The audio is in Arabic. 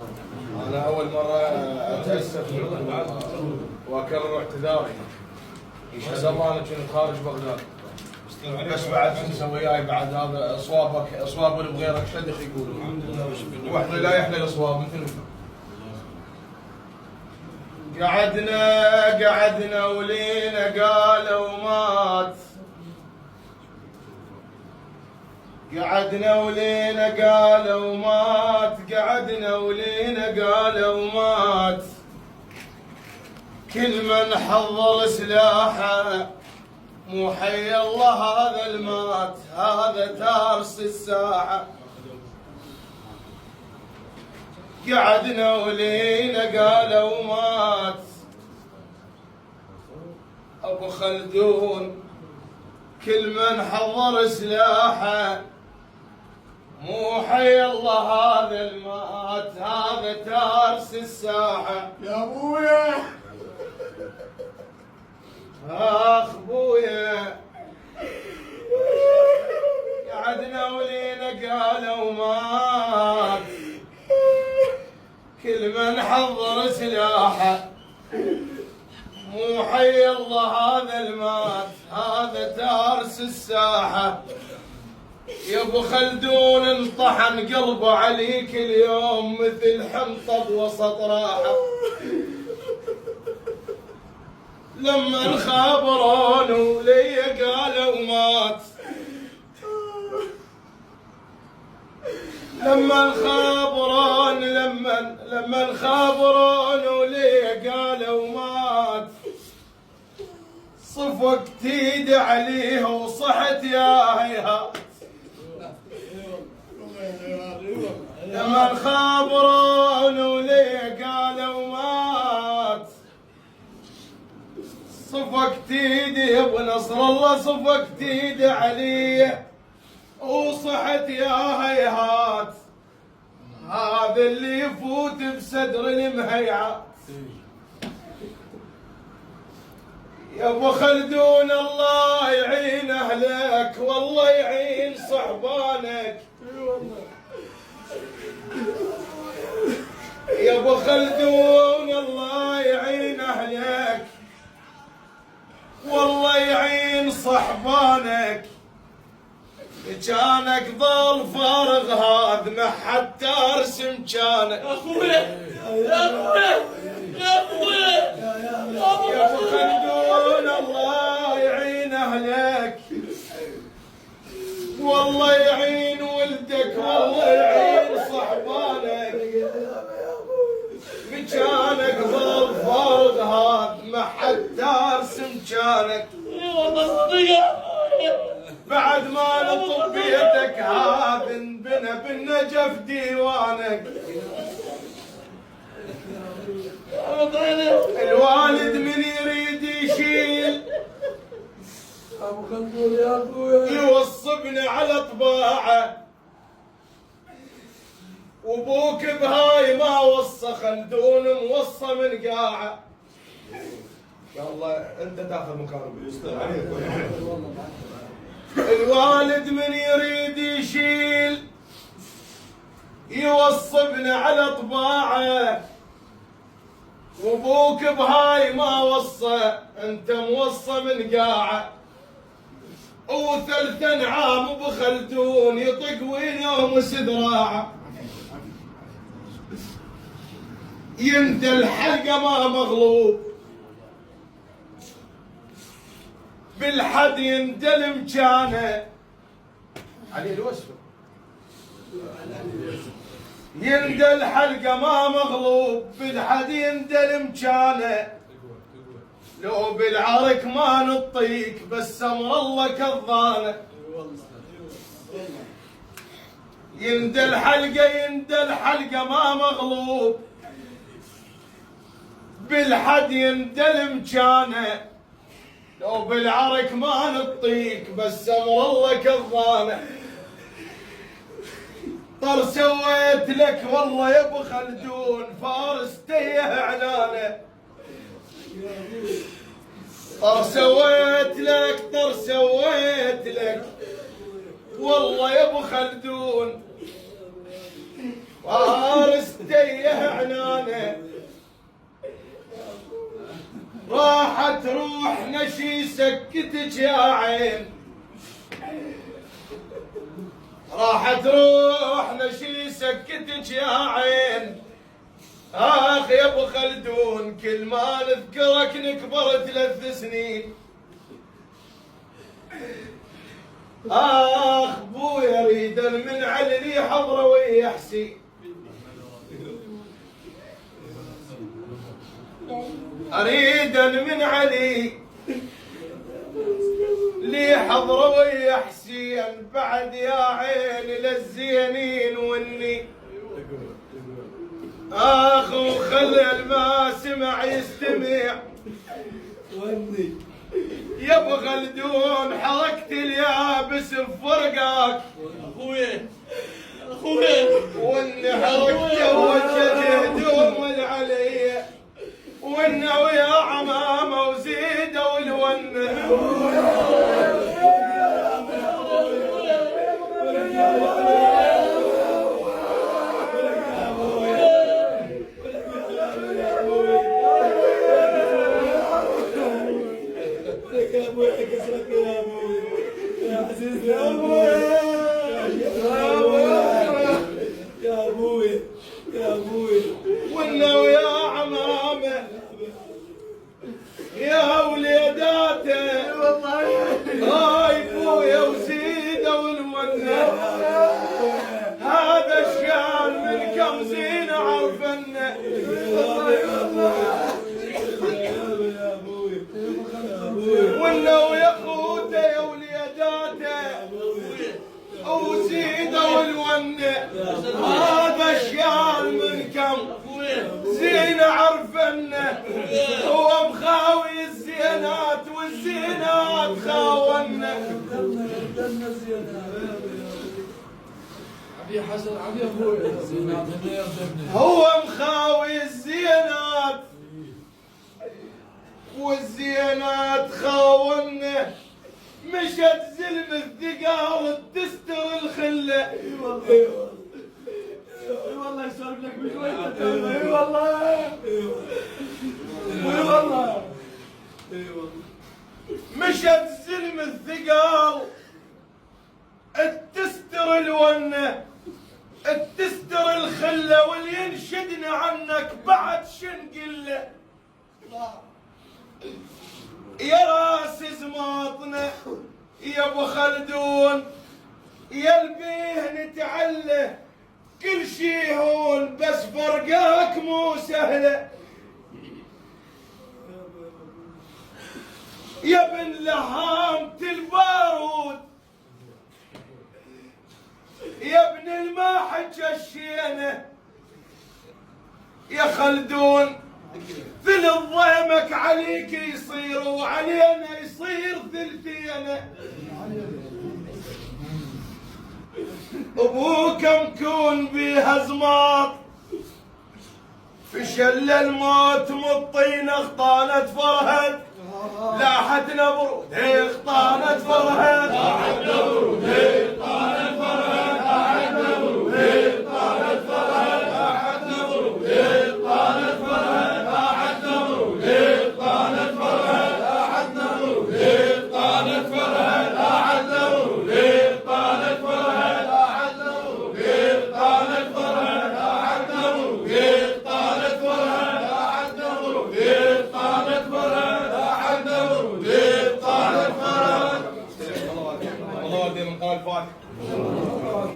أنا أول مرة أتأسف وأكرر اعتذاري. يشهد الله أنا كنت خارج بغداد، بس بعد شو نسوي وياي بعد هذا أصواب اللي بغيرك شدخ يقولون واحنا لا يحلى الأصواب مثل قعدنا ولينا قالوا مات، قعدنا ولينا قالوا مات، قعدنا ولينا قالوا مات، كل من حضر سلاحه مو حي الله هذا المات، هذا تارس الساحة. قعدنا ولينا قالوا مات، أبو خلدون كل من حضر سلاحه مو حي الله هذا المات، هذا تارس الساحة. يا ابويا اخ بويا، قعدنا ولينا قالوا مات، كل من حضر سلاحه مو حي الله هذا المات، هذا تارس الساحة. يا ابو خلدون انطحن قلبه عليك اليوم مثل حنطب وسط راحه، لما خابرون ولي قالوا مات، لما خابرون ولي قالوا مات، صفقت ايدي عليه وصحت يا هيهات، لما خابرون ولي قالوا مات، صفقت ايدي يا ابو نصر الله، صفقت ايدي عليه وصحت يا هيهات، هذا اللي يفوت بصدر المهيعات. يا ابو خلدون الله يعين اهلك والله يعين صحبانك، يا ابو خلدون الله يعين اهلك والله يعين صحبانك، كانك ضل فارغ هذا ما حد تارس مكانك. يا اخويا يا اخويا يا اخويا يا ابو خلدون الله يعين اهلك والله يعين ولدك والله يعين صحبانك، مكانك ظل فارغ هذا ما حد تارس مكانك. بعد ما نطب بيتك هذا انبنى بالنجف ديوانك، الوالد من يريد يشيل ابو خلدون يا اخويا يوصبنا على طباعه، وابوك بهاي ما وصى خلدون موصى من قاعه. يا الله انت تاخذ مكانه. الوالد من يريد يشيل يوصبنا على طباعه، وابوك بهاي ما وصى انت موصى من قاعه، وثلث انعام ابو خلدون يطق وينهم ذراعه، يندى الحلقه ما مغلوب بالحد يندى مكانه. علي الوسف يندى الحلقه ما مغلوب بالحد يندى مكانه، لو بالعرك ما نطيك بس امر الله كظانه. يندى الحلقه ما مغلوب بالحد يندى مكانه، لو بالعرك ما نطيك بس امر الله كظانه. طر سويت لك والله يا ابو خلدون فارس تيه اعلانه، طر سويت لك والله يا ابو خلدون فارس تيه عنانه راح تروح نشي سكتك يا عين راح تروح نشي سكتك يا عين اخ يا ابو خلدون كل ما نذكرك نكبر 3 سنين اخ بويا اريد من علي لي حضره ويا حسين اريد من علي لي حضره ويا حسين بعد يا عين للزينين والني اخ وخلي ما سمع يستمع يا ابو خلدون حركت اليابس بفرقك اخويا اخويا واني حركت وجهت هدوم العلي وانه ويا عمامه وزيدوا الونه يا ابوي كسرك يا ابوي يا عزيز يا ابوي يا ابوي يا ابوي وانه ويا عمامه يا وليداته هاي بويا وزيدوا الونه هذا الشان من كم زين عرفنه وانه ويا اخوته يا وليداته وزيدوا الونه هذا الشان من كم زين عرفنه هو مخاوي الزينات والزينات خاونه عبي حسن عبي ابوي هو مخاوي الزينات والزينات خاونه مشت زلم الثقال تستر الخله اي والله اي والله يسولف لك بشوي اي والله اي والله اي والله مشت زلم الثقال تستر الونه تستر الخله واللي ينشدنا عنك بعد شنقله يا راس زماطنا يا ابو خلدون يا البيه نتعله كل شي هون بس فرقاك مو سهله يا ابن لهامة البارود يا ابن الماحج الشينه يا خلدون ثلث ضيمك عليك يصير وعلينا يصير ثلثين ابوك مكون بيها زماط فشل الموت مطين اخطانت فرهد لاحت نبرود اخطانت فرهد لاحت نبرود اخطانت فرهد لاحت نبرود اخطانت فرهد لاحت نبرود اخطانت فرهد لاحت نبرود اخطانت فرهد لاحت نبرود اخطانت فرهد لاحت نبرود اخطانت فرهد لاحت نبرود اخطانت فرهد لاحت نبرود اخطانت فرهد لاحت نبرود اخطانت فرهد لاحت نبرود اخطانت فرهد الله يديم من قال الفاتحه